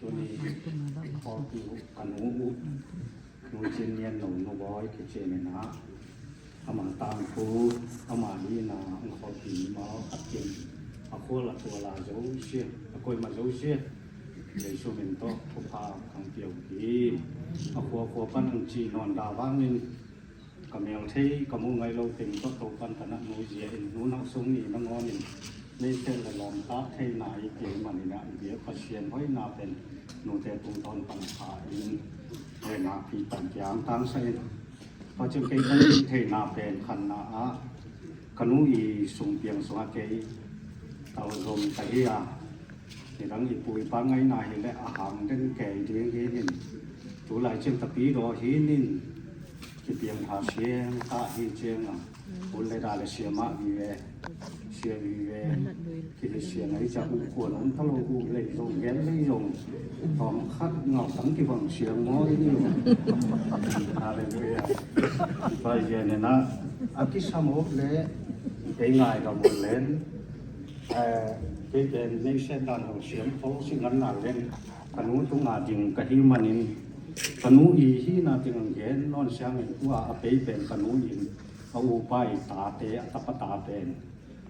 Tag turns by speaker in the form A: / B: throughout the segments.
A: ตัวนี้พอคือกันหูนูเจนเนียนหนุ่มนบอยคือเจนนะอามาตามคูอามาลีนาอังคอผีมาขัดเจนอาโคละตัวลาเจ้าเชี่ยอาโคมาเจ้าเชี่ยเลยช่วยเป็นโต๊ะทุกภาคางเกี่ยวกีอาคัวปั้นจีนอนดาว่างนึงกับแมวเที่กับมูไงเราเป็นโต๊ะโตปั้นขนาดนูเจียนนูนักสงนี่นักงอนี่ในเส้นละลอมตาเทนายเกี่ยวมันนี่นะเดี๋ยวพัชเชียนไว้นาเป็นนูเตตุงตอนปัญหาเองเวนาพีตันยามตั้งเส้นพอจึงเคยได้เทนาเป็นขันนาอะขนุอีสุงเปียงสวะเกยเต่าลมตะเฮียในรังอีปุยปังไงนายและอาหารเด่นแก่เดียงเย็นตัวไหลเชื่อมตะปีรอหินินที่เปียงหาเชียงตาหิเชียงอ่ะคนเลยได้เลยเชียมาวีเวเชียวีเวที่เลยเชียงไอ้จะอุกวนอันตะโลกุเลยลงแย้มเลยลงทอมคัดเงาตั้งที่บังเชียงม้อยนี่อะไรเลยไปเย็นนะอาทิตย์สามโมงเลยไอ้ง่ายกับหมดเล่นที่เป็นในเส้นด้านของเสียงเขาสิ่งนั้นน่าเล่นขนุทุกงานจริงกะทิมันนี่ขนุอีที่น่าจริงเห็นนอนเสียงว่าอาไปเป็นขนุอินเอาอุปายตาเตะตะปตาเป็น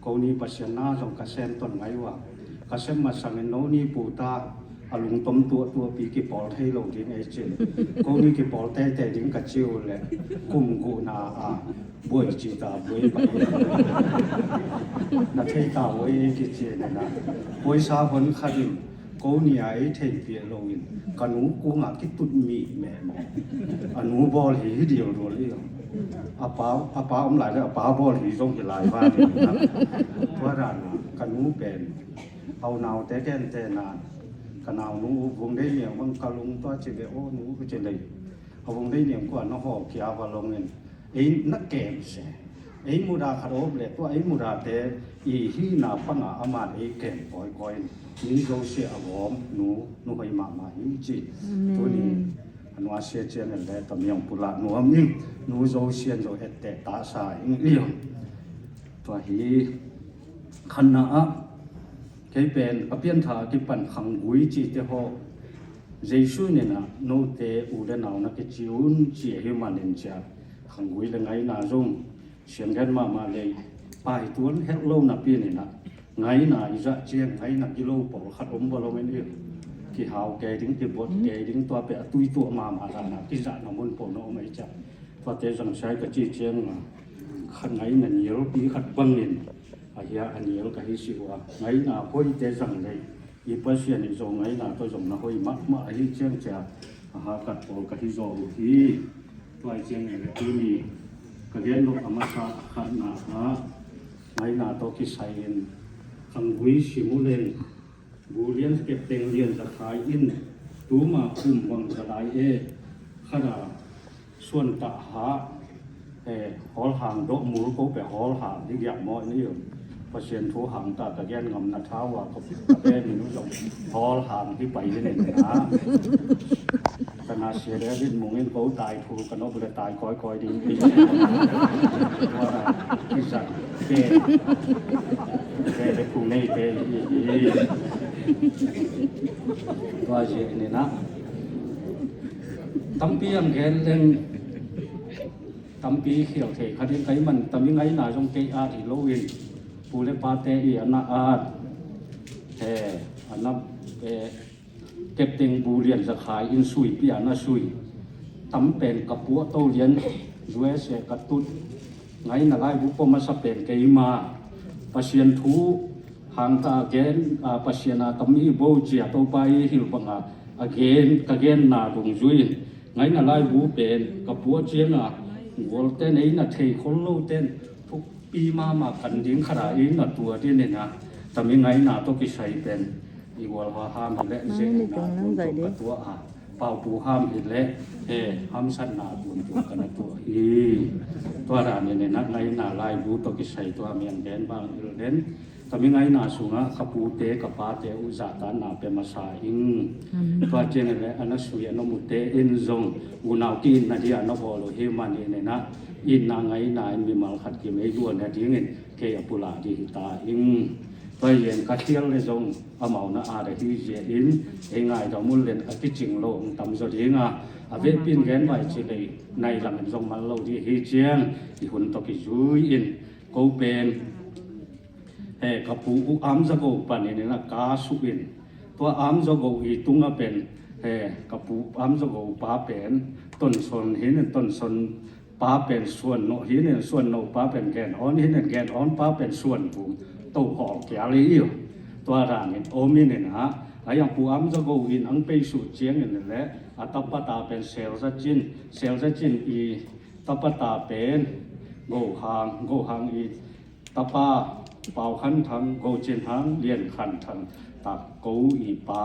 A: เขานี้ปัจจัยน่าสงกระเซ็นต้นไม้ว่ากระเซ็นมาสังเกตโน่นี่ปูตาอลุงต้มตัวปีกิปอลให้ลงที่ไอเจนเขานี้กิปอลแต่ดิ้งกระเจียวเลยกุมกูนาบวยจีตาบวยไปนักเทตาบวยกิเจนนะบวยสาผลขัดินกูนี่ไอเทเปียลงินกันูกูงากิตุดมีแม่มอนูบอลหีเดียวรัวเลยอาป้าหลายแล้วป้าบอลหีส่งกี่ลายบ้านนะว่าร้านกันูเป็นเอาหนาวแต่แก่นแต่นานกันเอาหนูวงได้เนี่ยมันกะลุงตัวเจเดโอหนูก็เจเลยเอาวงได้เนี่ยกว่าน้องหอบเขียวว่าลงเงินไอ้นักเกมเสียไอ้มูดาคาร์โอบเลยตัวไอ้มูดาเตะอีฮีนาปังอามาไอ้เกมก่อยนี่เราเสียอารมณ์หนูไปมาอีจีตัวนี้อันว่าเสียเจนเลยแต่มีอย่างปุระหนูมิ่งหนูเราเสียเราเอตเตตาสายเลี้ยงตัวฮีขณะเคยเป็นอภิญญาที่ปันขังกุยจีเตหอเจสุเนี่ยนะโนเตอุเดนเอานักจิวน์จีเฮมันเองจ้าขังกุยเลยไงน่าจงเสียงกันมาเลยไปตัวนั้นเฮลโลนับปีเนี่ยนะไงน่าอิจฉาเจียงไงน่ากิโลปอลขัดอมบอลไม่เนี่ยที่หาวแกดิ้งที่บดแกดิ้งตัวเปะตุยตัวมาแล้วนะที่จะนำมันปนเอาไม่จ้าพอเตสังใช้กับจีเจียงขัดไงน่ะเหนียวปีขัดบังเงินอาเฮียอันนี้เราก็ให้สิว่าไงน่าพอยเตสังเลยอีปัสเซียนอีจงไงน่าตัวจงน่าพอยมาให้เจียงจ้าหากัดปอลก็ให้จงที่ตัวเจียงเนี่ยตัวนี้ก็เรียนลูกอามาสาขัดหนาไงน่าตัวคิดใส่ขังวิชิมุเลนบูเรียนเก็บเต็งเรียนจะขายอินตัวมาคุมวังจะได้ขนาดส่วนตาหาหอลหางดอกมูก็ไปหอลหางที่อยากมอนี่อยู่เปอร์เซ็นต์ทั่วหางตาตะแกนงำนัดเท้าว่าก็เป็นนี่นู้นหอลหางที่ไปนี่เนี่ยนะขณะเสียแล้วดิ้นมงเงินเขาตายถูกกันนกเลยตายคอยดีปีว่าที่สัตว์เกไปคุมในเกตัวเสียนี่นะตั้มเปียมแกนเล่นตั้มปีเขียวเทคดีไก่มันตั้มยังไงน่าจงเกยอาที่โลวินผู้เล่นปาเตอีอันน่าอาอันนั้นเก็บเต็งบูเรียนจะขายอินซุยปีอันน่าซุยตั้มเป็นกับปัวโตเรียนด้วยเสกตุดไงน่าไล่บุปมาสเปนเกยมาปัสยันทูหางตาเกนปัสยานาตั้มอีโบเจียโตไปหิลปังเกนนาดงจุยไงน่าไล่บุเป็นกับปัวเจียนะวอลเต้นไอ้น่ะเทคนโลเต้นทุกปีมากันดิ้งขนาดนี้น่ะตัวที่เนี่ยนะแต่ยังไงน่ะต้องกิใส่เป็นอีวอลว่าห้ามและเจนน่ะตัวเป่าปูห้ามเห็นและห้ามสั้นน่ะบุญตัวกันตัวตัวร้านเนี่ยนะไงน่ะลายบูต้องกิใส่ตัวเมียนเด่นบางเด่นแต่ยังไงน่ะสูงขับปูเตะกับปาเตอุจาตาน่ะเป็นมาสาอิงตัวเจนเนี่ยอันนั้นสุยอันนั้นมุเตอินซงอุณาวกินนาทีอันนั้นพอเราเฮมันเนี่ยนะอินนางไงน่ะมีมาขัดกิมไอ้ด้วนเนี่ยที่เงินเกี่ยปุระที่ตาอิง ต ตัวเย็นกระเทียงเลยจงเอาเมาหน้าอาได้ที่เย็นเองไงดอกมุลเล่นอธิจิงโลงตำสุดเองอ่ะเวทปินแกนไว้จีเลยในหลังจงมันโลที่เฮเจียงที่หุ่นตกิจุยอินกูเป็นกับผู้อัมจะกูปันนี่นะกาสุอินตัวอัมจะกูอีตุงเป็นกับผู้อัมจะกูป้าเป็นต้นสนเห็นต้นสนป้าเป็นส่วนโนเห็นส่วนโนป้าเป็นแกนอ่อนเห็นแกนอ่อนป้าเป็นส่วนผมตัวหอกแก่เลยอยู่ตัวร่างนี่โอมินเนี่ยนะอย่างผู้อัมจะกูอินอังไปสู่เจียงนี่แหละอัตปตาเป็นเซลล์จินอีตัปตาเป็นโกหางอีตปาเป่าขันทังโกจินทังเลียนขันทังตักกูอีปา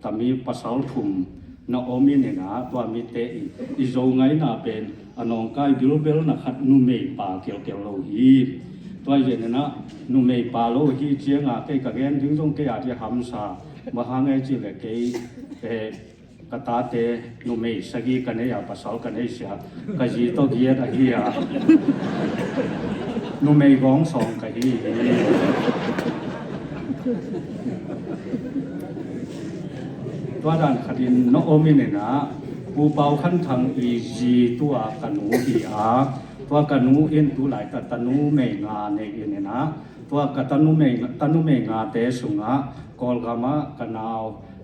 A: ตามีภาษาถุมนาโอมินเนี่ยนะตัวมีเตอีโจไงน่าเป็นอนองกายกิโลเบลนะขัดนุ่มเมย์ปาเกี่ยวโลหีตัวเย็นนะนุ่มเมย์ปาโลหีเจียงอ่ะเกยกะเกนถึงจงเกยอาที่หำซามหาไงจีเลยเกยกตาเตนุ่มเมย์สกีกันเนี่ยภาษากันเนี่ยเสียกะจีโตเกียร์ที่อ่ะนุ่มเมย์กองสองกะฮีตัวด้านคดีนโอมินเนี่ยนะผู้เป่าขันทางอีจีตัวกันูฮีอาตัวกันูเอ็นตัวหลายตันูเมงาในเอ็นเนี่ยนะตัวกัตันูเมงาเตสุงะกอลกามะกันาว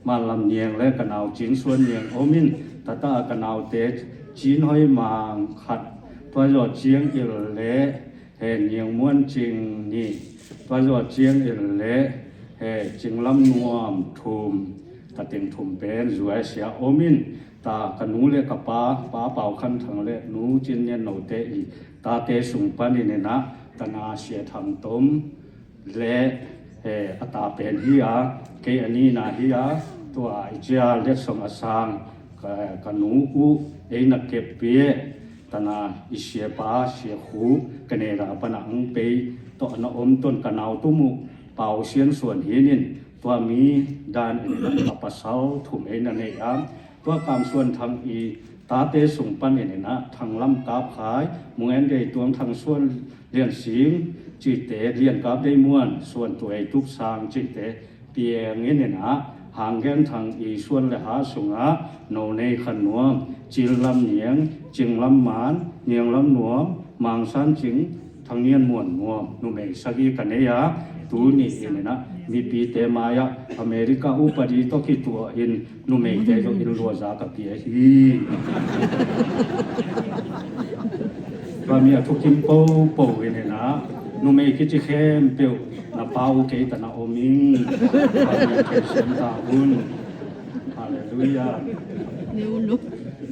A: มาลำเนียงและกันาวจีนส่วนเนียงโอมินตากันาวเตจีนห้อยมางขัดตัวหยอดเจียงอิลเล่เห็นเนียงม้วนจริงนี่ตัวหยอดเจียงอิลเล่จิงลำนวมทุมตาเต็งทุมเป็นรวยเสียโอมินตาขนูเล็กกับป้าเป่าขันถังเล็กนูจินเนียนโนเตอีตาเตสุงปันนี่นะตนาเสียทำต้มเละอัตาเป็นเฮียเกอันนี้นะเฮียตัวไอเจียเล็กสมอสางขนูอูนักเก็บเปียตนาอิเสียป้าเสียหูกันเนราปนังเปยตัวอนอมต้นกันเอาตุมุเป่าเสียนส่วนเฮนินตัวมีด้านอัปสาวถุมเอนันเองตัวการส่วนทางอีตาเตสุงปันเนี่ยนะทางลำกาบขายมวยได้ตัวทางส่วนเรียนสิงจิตเตเรียนกาบได้ม้วนส่วนตัวไอทุกสางจิตเตเปียงเนี่ยนะห่างแก่นทางอีส่วนเลยหาสุงะโนในขนวมจิลลำเหนียงจิงลำหมานเนียงลำหนวมมังสันจิงทางเนียนม้วนงวมนุ่มเอกสกีกันเนี่ยตูนี่เนี่ยนะมีปีเตมายะอเมริกาอุปดีตกิตัวอินนุ่มเอกเตจอินรัวจากกับเปียฮีว่ามีทุกทิมโป้เนี่ยนะนุ่มเอกคิดจะเข้มเปียวนาเป้าเกตนาโอมิงว่ามีเกษมตาบุญฮาเลลูยา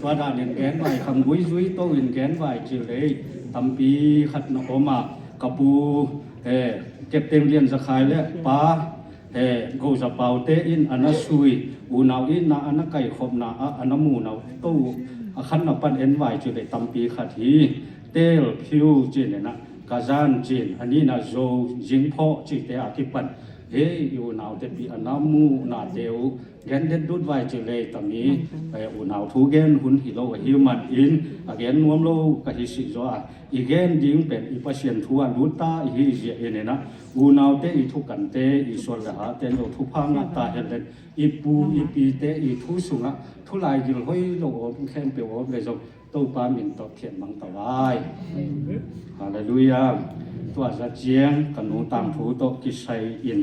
A: ตัวด้านเงินแกนไว้คำบุยจุยโตเงินแกนไว้จิเลยตั้มปีขัดนโอมากระปูเก็บเต็มเรียนสักขายแล้วป้ากูจะเป่าเตอินอันนั้นซุยอูนาวอินนาอันนั้นไก่ขบนาอันนั้นหมูนาวตู้ขันนับปันเอ็นไว้จุเลยตั้มปีขัดฮีเตลพิวจีนนะกาจานจีนอันนี้นะโจจิงพ่อจีเตอาทิปันอยู่นาวเตปีอันนั้นหมูนาเดียวแกนเด็ดดุดไว้จุเลยตั้มนี้อูนาวทูเกนหุ่นฮิโลฮิวมันอินแกนนวมโลกะฮิสิจ้าอีเกนดิ้งเป็นอีพัชยันทัวดูตาอีเจียเนี่ยนะอูนาวเตอีทุกันเตอีส่วนละหาเตโลทุพังตาเห็นเลยอีปูอีปีเตอีทุสุงะทุลายกิลห้อยโลแค่เปียวเลยจงตู้ปามินตอบเทียนมังตะวายฮาเลลูยาตัวจะเจียงกันนูตังทูโตกิไซอิน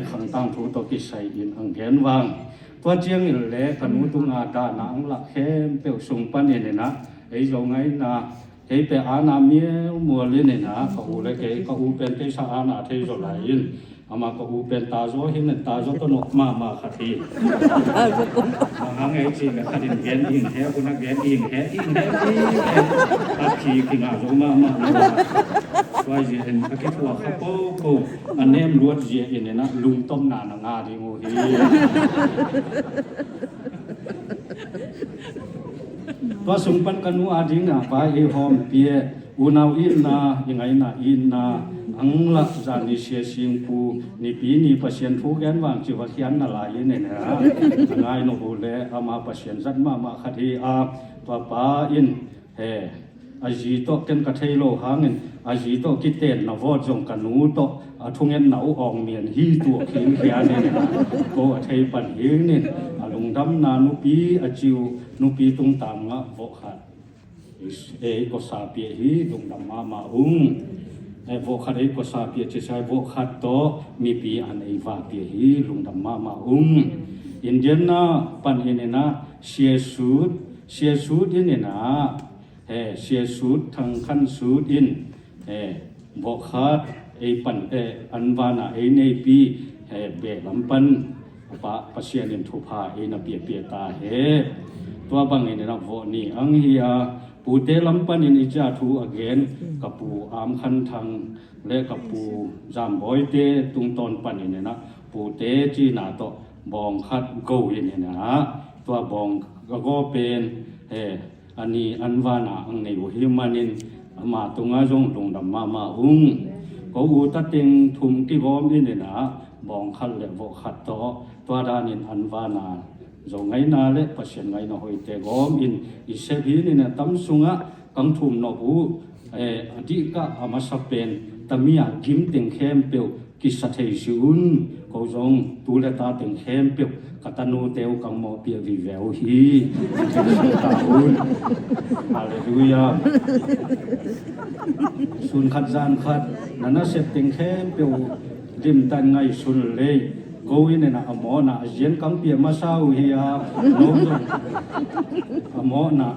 A: ขังตังทูโตกิไซอินอังเกนวังตัวเจียงอยู่เลยกันนูตุงอาดานังละเข้มเปียวสุงปันเนี่ยนะไอ้โยงไงนะเฮ้ยเป็นอาณาเมียมัวเลยเนี่ยนะเขาเลยเขาเป็นเทศอาณาเทศอะไรยินอามาเขาเป็นตาโจหินตาโจต้นอกมาขัดทีหางไอ้จริงขัดดินแกนอิงแฮคนนักแกนอิงแฮขัดทีกินอาโจมาว่าจะเห็นพระคิดว่าเขาโป้อันนี้มรวดเจียเนี่ยนะลุงต้มนานงาดีโมฮีตัวสมปันกันนูอาดิงนะไปหอมเปียอูนาวอินนายังไงนะอินนาอังลักจานิเชียสิงปูนี่ปีนี่พัชยันทุกแกนวางจิวัคยันนาลายเนี่ยนะง่ายโนบุเลอามาพัชยันจัดมาขัดฮีอาตัวป้าอิน อาจีโตเกันกระเทยโลหางินอาจีโตกิเตนนวอดจงกันนูโตทุ่งเงินหนาวอองเมียนฮีตัวขิงเขียนเนี่ยก็เทยปันเฮงเนี่ยลุงดำนานุปีอาจิวนุปีตุงตามงะโวขัดก็สาเปียฮีลุงดำมาอุงโวขัดก็สาเปียจะใช้โวขัดโตมีปีอันวาเปียฮีลุงดำมาอุงอินเดียนะปันเฮเนนะเชียสูดเนี่ยนะเชียสูดทางขั้นสูดอินโวขัดปันอันวานะในปีเบลำปันปะเสียนินทุพานับเปียตาตัวบางเนี่ยนะโวนี่อังเฮียปูเตลำปันอินอิจาทูอเกนกับปูอามขันทางและกับปูจามบอยเตตุงตอนปันเนี่ยนะปูเตจีนาโตบองคัดโกยเนี่ยนะตัวบองก็เป็นอันนี้อันวานาอังในหัวหิมานินมาตุงอาจงลงดำมาอุงก็อุตติงทุมกิกอมเนี่ยนะบองคัดและโวขัดโตตัวดานินอันวานาจงไงนาเล็กปัจเจกไงนะหอยเตกอมอินอิเซบีนี่นะตั้มสุงะกังทุมนบูอดีกะอามาสเปนตามีอากิมติงเข้มเปียวกิสัตเทชุนก็จงตูเลตาติงเข้มเปียวกัตนูเตวกังโมเปียวิเวลฮีตาอุนฮาเลลูยาสุนขัดจานขัดนันเสพติงเข้มเปียวริมตันไงสุนเลยกูอินนะอโมนะเย็นกังเปียมาซาอุฮียาโน้มอโมนะ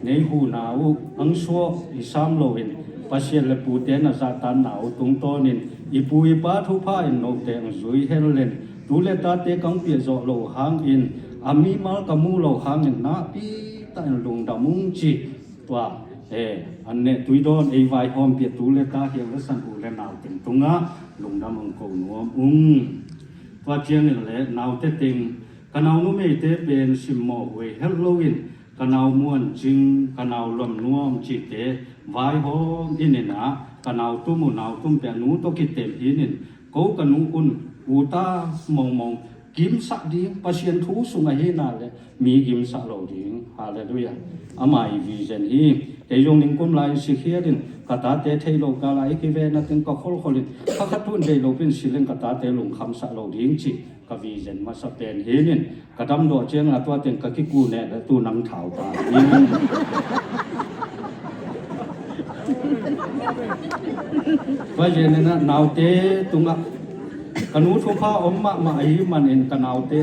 A: ในหูนาวอังชัวอิสามโลวินปัจเจเลปูเตนะซาตานนาวตุงโตนินอีปูอีปาทุพาอินโนเตงซุยเฮเลนดูเลตาเตกังเปียโจโลหางอินอามีมาลกามูโลหางอินนาปีตันลุงดามุงจีตัวอันเนตุยโดนไวหอมเปียดูเลตาเฮียสันอุเลนาวติงตุงะลุงดามุงโกนัวมุงตัวเจียงนี่แหละนาวเตติงกันเอานุเมเตเป็นสิมโมเวเฮลโลวินกันเอามวนจิงกันเอาลมนัวมจิเตไวหอมอินเนนะกันเอาตุ้มุนเอาตุ้มเปียนูตกิเตมอินินกูกันนุอุนอุตามองกิมสักดีปัจเจียนทูสุงไอเฮนาเลยมีกิมสักโลดิงฮาเลลูยาอามาอีวิเจนฮีเตยงนิงกุมไลสิเฮียดินกตาเตเทโลกาไลกิเวนัติงก็ขอลินข้าขัดทุนเดโลเป็นสิเลนกตาเตลงคำสักโลดิงจีกวิเจนมาสเปนเฮนินกระดำโดเจงอาตัวเต็งกะกิกูเนและตูนังเท้าตาว่าเจนนะนาวเตตุงะกนูทุพาอมมะมาอิมันเอ็นกนาวเต